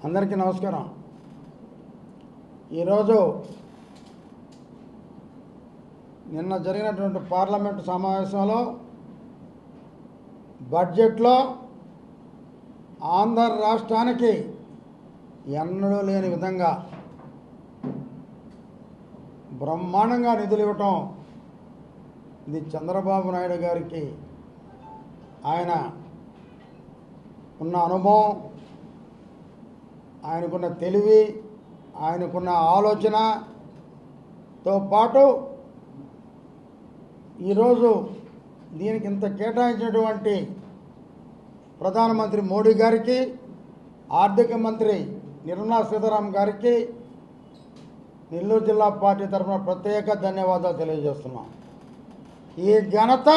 అందరికీ నమస్కారం. ఈరోజు నిన్న జరిగినటువంటి పార్లమెంటు సమావేశంలో బడ్జెట్లో ఆంధ్ర రాష్ట్రానికి ఎన్నడూ లేని విధంగా బ్రహ్మాండంగా నిధులు ఇవ్వటం ఇది చంద్రబాబు నాయుడు గారికి ఆయన ఉన్న అనుభవం, ఆయనకున్న తెలివి, ఆయనకున్న ఆలోచనతో పాటు ఈరోజు దీనికి ఇంత కేటాయించినటువంటి ప్రధానమంత్రి మోడీ గారికి, ఆర్థిక మంత్రి నిర్మలా సీతారామన్ గారికి నెల్లూరు జిల్లా పార్టీ తరఫున ప్రత్యేక ధన్యవాదాలు తెలియజేస్తున్నాం. ఈ ఘనత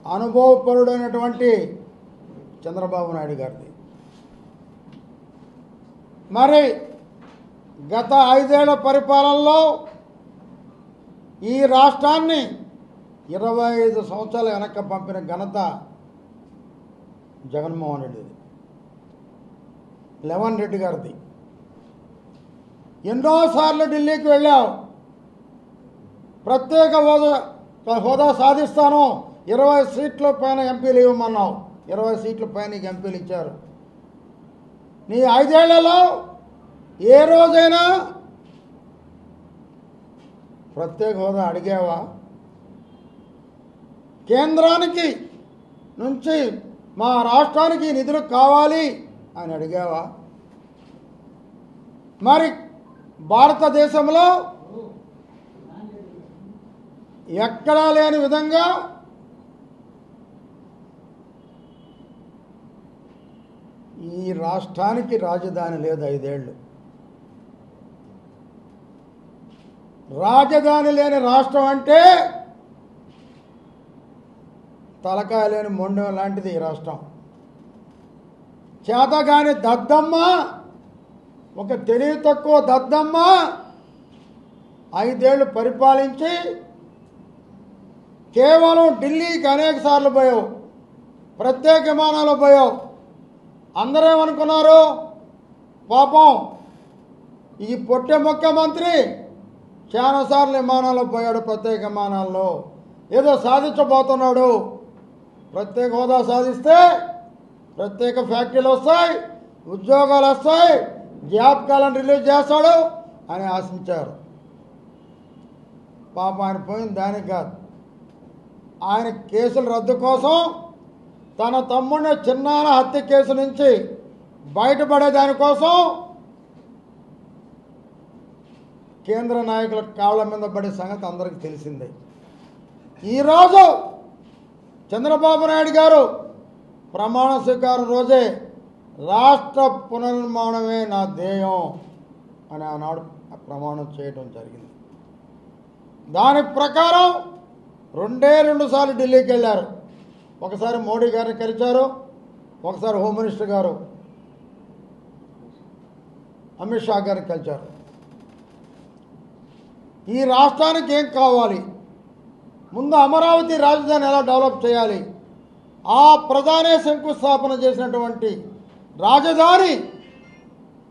అనుభవపరుడైనటువంటి చంద్రబాబు నాయుడు గారిది. మరి గత 5 ఏళ్ల పరిపాలనలో ఈ రాష్ట్రాన్ని 25 సంవత్సరాల వెనక్కి పంపిన ఘనత జగన్మోహన్ రెడ్డిది, లెవన్ రెడ్డి గారిది. ఎన్నోసార్లు ఢిల్లీకి వెళ్ళావు, ప్రత్యేక హోదా సాధిస్తాను, 20 సీట్ల పైన ఎంపీలు ఇవ్వమన్నావు, 20 సీట్ల పైన నీకు ఎంపీలు ఇచ్చారు. నీ 5 ఏళ్లలో ఏ రోజైనా ప్రత్యేక హోదా అడిగావా? కేంద్రానికి నుంచి మా రాష్ట్రానికి నిధులు కావాలి అని అడిగావా? మరి భారతదేశంలో ఎక్కడా లేని విధంగా ఈ రాష్ట్రానికి రాజధాని లేదు. 5 ఏళ్ళు రాజధాని లేని రాష్ట్రం అంటే తలకాయ లేని మొండెం లాంటిది ఈ రాష్ట్రం. చేతగాని దద్దమ్మ, ఒక తెలివి తక్కువ దద్దమ్మ 5 ఏళ్ళు పరిపాలించి కేవలం ఢిల్లీకి అనేక సార్లు పోయావు, ప్రత్యేక విమానాలు పోయావు. అందరేమనుకున్నారు, పాపం ఈ పొట్టె ముఖ్యమంత్రి చాలాసార్లు విమానాల్లో పోయాడు, ప్రత్యేక విమానాల్లో ఏదో సాధించబోతున్నాడు, ప్రత్యేక హోదా సాధిస్తే ప్రత్యేక ఫ్యాక్టరీలు వస్తాయి, ఉద్యోగాలు వస్తాయి, జాబ్ కాలం రిలీజ్ చేస్తాడు అని ఆశించారు. పాపం ఆయన పోయింది దానికి కాదు, ఆయన కేసుల రద్దు కోసం, తన తమ్ముడిని చిన్నాన హత్య కేసు నుంచి బయటపడే దానికోసం కేంద్ర నాయకుల కాళ్ళ మీద పడే సంగతి అందరికీ తెలిసిందే. ఈరోజు చంద్రబాబు నాయుడు గారు ప్రమాణ స్వీకారం రోజే రాష్ట్ర పునర్నిర్మాణమే నా ధ్యేయం అని ఆనాడు ప్రమాణం చేయడం జరిగింది. దాని ప్రకారం 2 సార్లు ఢిల్లీకి వెళ్ళారు. ఒకసారి మోడీ గారిని కలిశారు, ఒకసారి హోమ్ మినిస్టర్ గారు అమిత్ షా గారిని కలిశారు. ఈ రాష్ట్రానికి ఏం కావాలి, ముందు అమరావతి రాజధాని ఎలా డెవలప్ చేయాలి, ఆ ప్రధానే శంకుస్థాపన చేసినటువంటి రాజధాని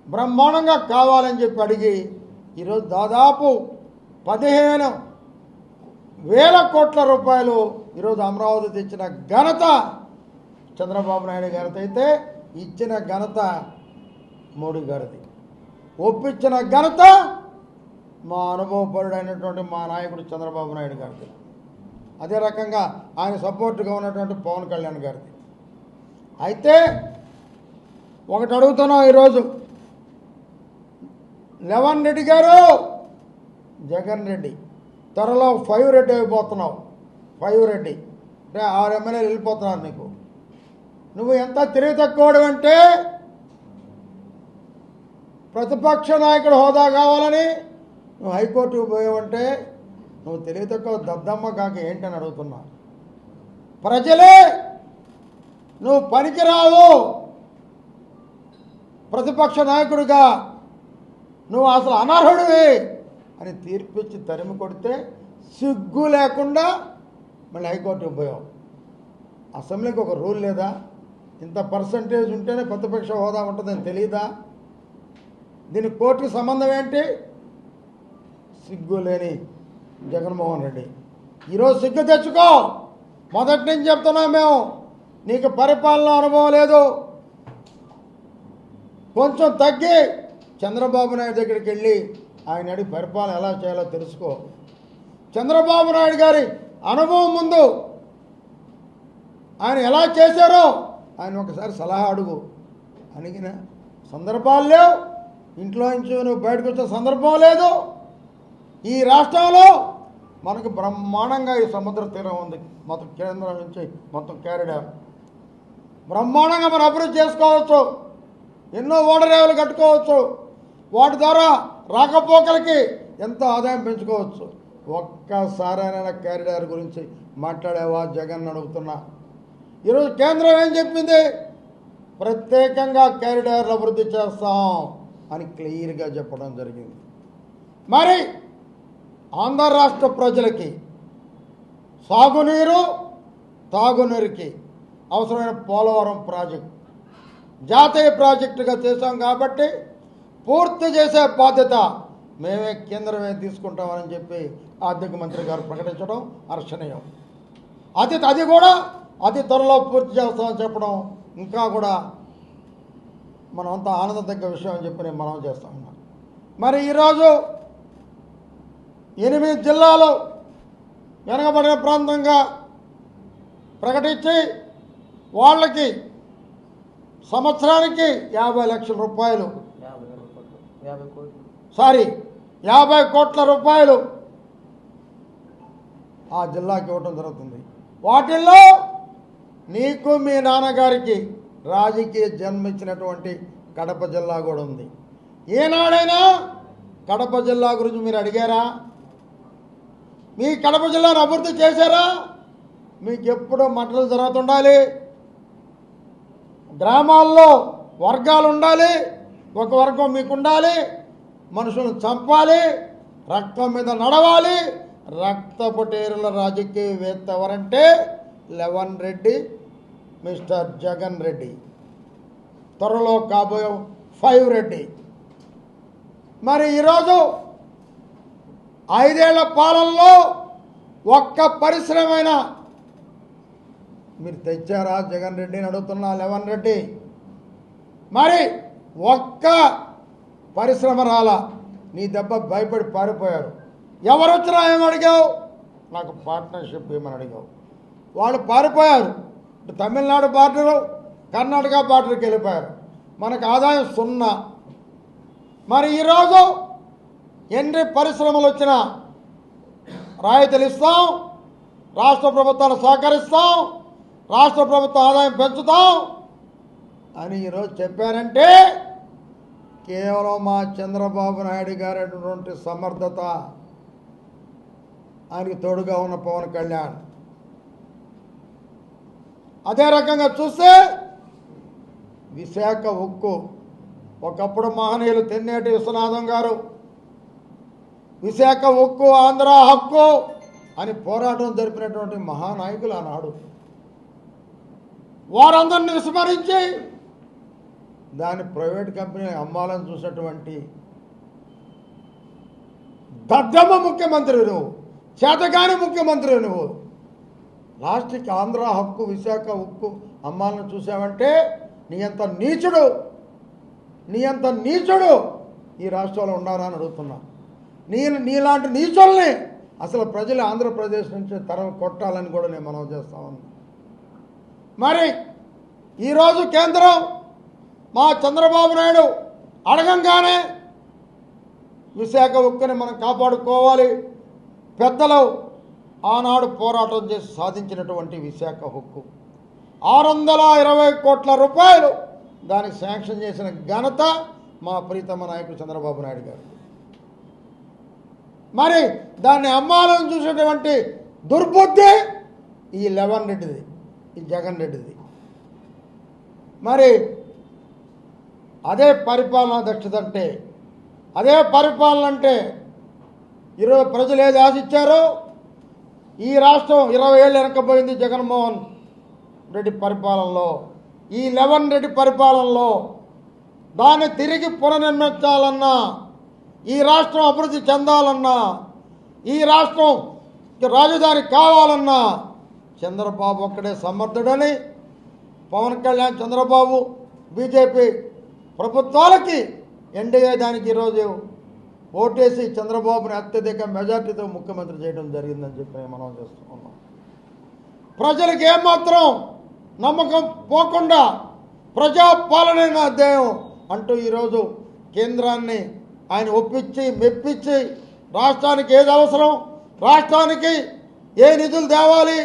బ్రహ్మాండంగా కావాలని చెప్పి అడిగి ఈరోజు దాదాపు 15,000 కోట్ల రూపాయలు ఈరోజు అమరావతి తెచ్చిన ఘనత చంద్రబాబు నాయుడు గారితో అయితే, ఇచ్చిన ఘనత మోడీ గారిది, ఒప్పించిన ఘనత మా అనుభవపరుడైనటువంటి మా నాయకుడు చంద్రబాబు నాయుడు గారిది. అదే రకంగా ఆయన సపోర్ట్గా ఉన్నటువంటి పవన్ కళ్యాణ్ గారిది. అయితే ఒకటి అడుగుతున్నాం, ఈరోజు లెవన్ రెడ్డి గారు, జగన్ రెడ్డి, త్వరలో 5 రెడ్డి అయిపోతున్నావు. 5 రెడ్డి అంటే 6 ఎమ్మెల్యేలు వెళ్ళిపోతున్నారు నీకు. నువ్వు ఎంత తెలివి తక్కువడు అంటే, ప్రతిపక్ష నాయకుడు హోదా కావాలని నువ్వు హైకోర్టుకు పోయావంటే నువ్వు తెలివి తక్కువ దద్దమ్మ కాక ఏంటని అడుగుతున్నా. ప్రజలే నువ్వు పనికిరావు, ప్రతిపక్ష నాయకుడిగా నువ్వు అసలు అనర్హుడివి అని తీర్పిచ్చి తరిమి కొడితే సిగ్గు లేకుండా మళ్ళీ హైకోర్టుకు పోయావు. అసెంబ్లీకి ఒక రూల్ లేదా? ఇంత పర్సంటేజ్ ఉంటేనే ప్రతిపక్ష హోదా ఉంటుందని తెలియదా? దీని కోర్టుకి సంబంధం ఏంటి? సిగ్గు లేని జగన్మోహన్ రెడ్డి. ఈరోజు సిగ్గు తెచ్చుకో. మొదటి నుంచి చెప్తున్నాం మేము, నీకు పరిపాలన అనుభవం లేదు. కొంచెం తగ్గి చంద్రబాబు నాయుడు దగ్గరికి వెళ్ళి ఆయన అడిగి పరిపాలన ఎలా చేయాలో తెలుసుకో. చంద్రబాబు నాయుడు గారి అనుభవం ముందు ఆయన ఎలా చేశారో ఆయన ఒకసారి సలహా అడుగు. అడిగిన సందర్భాలు లేవు. ఇంట్లో నుంచి నువ్వు బయటకు వచ్చే సందర్భం లేదు. ఈ రాష్ట్రంలో మనకు బ్రహ్మాండంగా ఈ సముద్ర తీరం ఉంది. మొత్తం కేంద్రం నుంచి మొత్తం కారిడార్ బ్రహ్మాండంగా మనం అభివృద్ధి చేసుకోవచ్చు. ఎన్నో ఓడరేవులు కట్టుకోవచ్చు. వాటి ద్వారా రాకపోకలకి ఎంతో ఆదాయం పెంచుకోవచ్చు. ఒక్కసారైనా కారిడార్ గురించి మాట్లాడేవా జగన్ అడుగుతున్నా. ఈరోజు కేంద్రం ఏం చెప్పింది? ప్రత్యేకంగా కారిడార్లు అభివృద్ధి చేస్తాం అని క్లియర్గా చెప్పడం జరిగింది. మరి ఆంధ్ర రాష్ట్ర ప్రజలకి సాగునీరు తాగునీరుకి అవసరమైన పోలవరం ప్రాజెక్టు జాతీయ ప్రాజెక్టుగా చేశాం కాబట్టి పూర్తి చేసే బాధ్యత మేమే కేంద్రమే తీసుకుంటామని చెప్పి ఆర్థిక మంత్రి గారు ప్రకటించడం హర్షణీయం. అది కూడా అతి త్వరలో పూర్తి చేస్తామని చెప్పడం ఇంకా కూడా మనమంతా ఆనందదగ్గ విషయం అని చెప్పి నేను మనం చేస్తా ఉన్నాం. మరి ఈరోజు 8 జిల్లాలు వెనకబడిన ప్రాంతంగా ప్రకటించి వాళ్ళకి సంవత్సరానికి 50 లక్షల రూపాయలు 50 కోట్ల రూపాయలు ఆ జిల్లాకి ఇవ్వటం జరుగుతుంది. వాటిల్లో నీకు మీ నాన్నగారికి రాజకీయ జన్మించినటువంటి కడప జిల్లా కూడా ఉంది. ఏనాడైనా కడప జిల్లా గురించి మీరు అడిగారా? మీ కడప జిల్లాను అభివృద్ధి చేశారా? మీకు ఎప్పుడూ మంటలు జరుగుతుండాలి. గ్రామాల్లో వర్గాలు ఉండాలి. ఒక వర్గం మీకు ఉండాలి. మనుషులను చంపాలి, రక్తం మీద నడవాలి. రక్తపటేరుల రాజకీయవేత్త ఎవరంటే లెవన్ రెడ్డి, మిస్టర్ జగన్ రెడ్డి, త్వరలో కాబోయే 5 రెడ్డి. మరి ఈరోజు 5 ఏళ్ల పాలనలో ఒక్క పరిశ్రమైనా మీరు తెచ్చారా జగన్ రెడ్డిని అడుగుతున్నా. లెవన్ రెడ్డి మరి ఒక్క పరిశ్రమ రాలా. నీ దెబ్బ భయపడి పారిపోయారు. ఎవరు వచ్చినా ఏమడిగావు? నాకు పార్ట్నర్షిప్ ఏమని అడిగావు. వాళ్ళు పారిపోయారు. తమిళనాడు బార్డరు, కర్ణాటక బార్డర్కి వెళ్ళిపోయారు. మనకు ఆదాయం 0. మరి ఈరోజు ఎన్ని పరిశ్రమలు వచ్చినా రాయితీలు ఇస్తాం, రాష్ట్ర ప్రభుత్వాలు సహకరిస్తాం, రాష్ట్ర ప్రభుత్వ ఆదాయం పెంచుతాం అని ఈరోజు చెప్పారంటే కేవలం మా చంద్రబాబు నాయుడు గారి అటువంటి సమర్థత, ఆయనకి తోడుగా ఉన్న పవన్ కళ్యాణ్. అదే రకంగా చూస్తే విశాఖ ఉక్కు, ఒకప్పుడు మహనీయులు తెన్నేటి విశ్వనాథం గారు విశాఖ ఉక్కు ఆంధ్ర హక్కు అని పోరాటం జరిపినటువంటి మహానాయకులు ఆనాడు. వారందరినీ విస్మరించి దాన్ని ప్రైవేట్ కంపెనీ అమ్మాలని చూసినటువంటి దద్దమ్మ ముఖ్యమంత్రి నువ్వు, చేతగాని ముఖ్యమంత్రి నువ్వు. లాస్ట్కి ఆంధ్ర హక్కు విశాఖ ఉక్కు అమ్మాలను చూసావంటే నీ అంత నీచుడు ఈ రాష్ట్రంలో ఉన్నారా అని అడుగుతున్నా. నీలాంటి నీచుల్ని అసలు ప్రజలు ఆంధ్రప్రదేశ్ నుంచి తరం కొట్టాలని కూడా నేను మనం చేస్తా ఉన్నా. మరి ఈరోజు కేంద్రం మా చంద్రబాబు నాయుడు అడగంగానే విశాఖ ఉక్కుని మనం కాపాడుకోవాలి. పెద్దలు ఆనాడు పోరాటం చేసి సాధించినటువంటి విశాఖ ఉక్కు 620 కోట్ల రూపాయలు దానికి శాంక్షన్ చేసిన ఘనత మా ప్రీతమ నాయకుడు చంద్రబాబు నాయుడు గారు. మరి దాన్ని అమ్మాలని చూసినటువంటి దుర్బుద్ధి ఈ లెవన్ రెడ్డిది, ఈ జగన్ రెడ్డిది. మరి అదే పరిపాలనా దక్షత అంటే, అదే పరిపాలన అంటే ఈరోజు ప్రజలు ఏది ఆశించారో ఈ రాష్ట్రం 20 ఏళ్ళు వెనకపోయింది జగన్మోహన్ రెడ్డి పరిపాలనలో. ఈ లెవన్ రెడ్డి పరిపాలనలో దాన్ని తిరిగి పునర్నిర్మించాలన్నా, ఈ రాష్ట్రం అభివృద్ధి చెందాలన్నా, ఈ రాష్ట్రం రాజధాని కావాలన్నా చంద్రబాబు ఒక్కడే సమర్థుడని పవన్ కళ్యాణ్, చంద్రబాబు, బీజేపీ ప్రభుత్వాలకి ఎన్డీఏ దానికి ఈరోజు ఓటేసి చంద్రబాబుని అత్యధిక మెజార్టీతో ముఖ్యమంత్రి చేయడం జరిగిందని చెప్పి మనం చేస్తూ ఉన్నాం. ప్రజలకు ఏమాత్రం నమ్మకం పోకుండా ప్రజాపాలనే నా ధ్యేయం అంటూ ఈరోజు కేంద్రాన్ని ఆయన ఒప్పించి మెప్పించి రాష్ట్రానికి ఏది అవసరం, రాష్ట్రానికి ఏ నిధులు తేవాలి,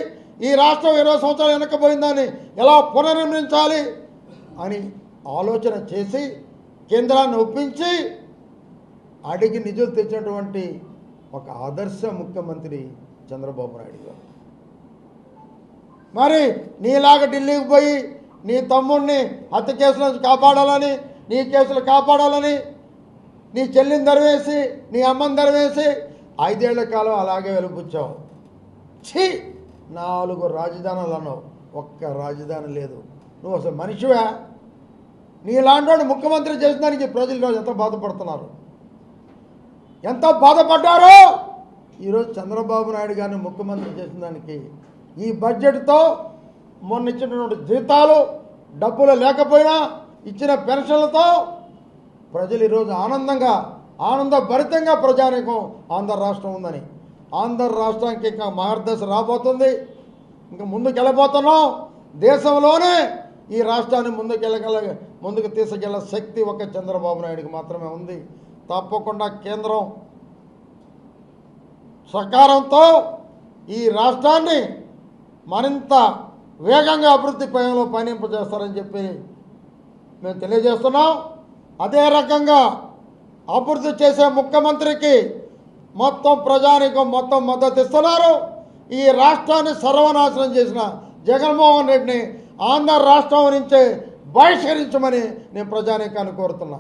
ఈ రాష్ట్రం 20 సంవత్సరాలు వెనక్కిపోయిందని ఎలా పునర్నిర్మించాలి అని ఆలోచన చేసి కేంద్రాన్ని ఒప్పించి అడిగి నిధులు తెచ్చినటువంటి ఒక ఆదర్శ ముఖ్యమంత్రి చంద్రబాబు నాయుడు గారు. మరి నీలాగా ఢిల్లీకి పోయి నీ తమ్ముడిని హత్య కేసుల నుంచి కాపాడాలని, నీ కేసులు కాపాడాలని నీ చెల్లిని దరివేసి, నీ అమ్మని దరివేసి 5 ఏళ్ల కాలం అలాగే వెలుపుచ్చావు. ఛీ, 4 రాజధానులు అన్నావు, ఒక్క రాజధాని లేదు. నువ్వు అసలు మనిషివా? నీలాంటి ముఖ్యమంత్రి చేసిన దానికి ప్రజలు ఈరోజు ఎంత బాధపడుతున్నారు, ఎంత బాధపడ్డారో. ఈరోజు చంద్రబాబు నాయుడు గారిని ముఖ్యమంత్రి చేసిన దానికి ఈ బడ్జెట్తో మొన్న ఇచ్చినటువంటి జీతాలు, డబ్బులు లేకపోయినా ఇచ్చిన పెన్షన్లతో ప్రజలు ఈరోజు ఆనందభరితంగా ప్రజానీకం ఆంధ్ర రాష్ట్రం ఉందని, ఆంధ్ర రాష్ట్రానికి ఇంకా మార్గదర్శ రాబోతుంది. ఇంకా ముందుకు వెళ్ళబోతున్నాం. దేశంలోనే ఈ రాష్ట్రాన్ని ముందుకు తీసుకెళ్లే శక్తి ఒక చంద్రబాబు నాయుడికి మాత్రమే ఉంది. తప్పకుండా కేంద్రం సహకారంతో ఈ రాష్ట్రాన్ని మరింత వేగంగా అభివృద్ధి పయంలో పయనింపజేస్తారని చెప్పి మేము తెలియజేస్తున్నాం. అదే రకంగా అభివృద్ధి చేసే ముఖ్యమంత్రికి మొత్తం ప్రజానీకం మొత్తం మద్దతు ఇస్తున్నారు. ఈ రాష్ట్రాన్ని సర్వనాశనం చేసిన జగన్మోహన్ రెడ్డిని ఆంధ్ర రాష్ట్రం నుంచే బహిష్కరించమని నేను ప్రజానీకాన్ని కోరుతున్నా.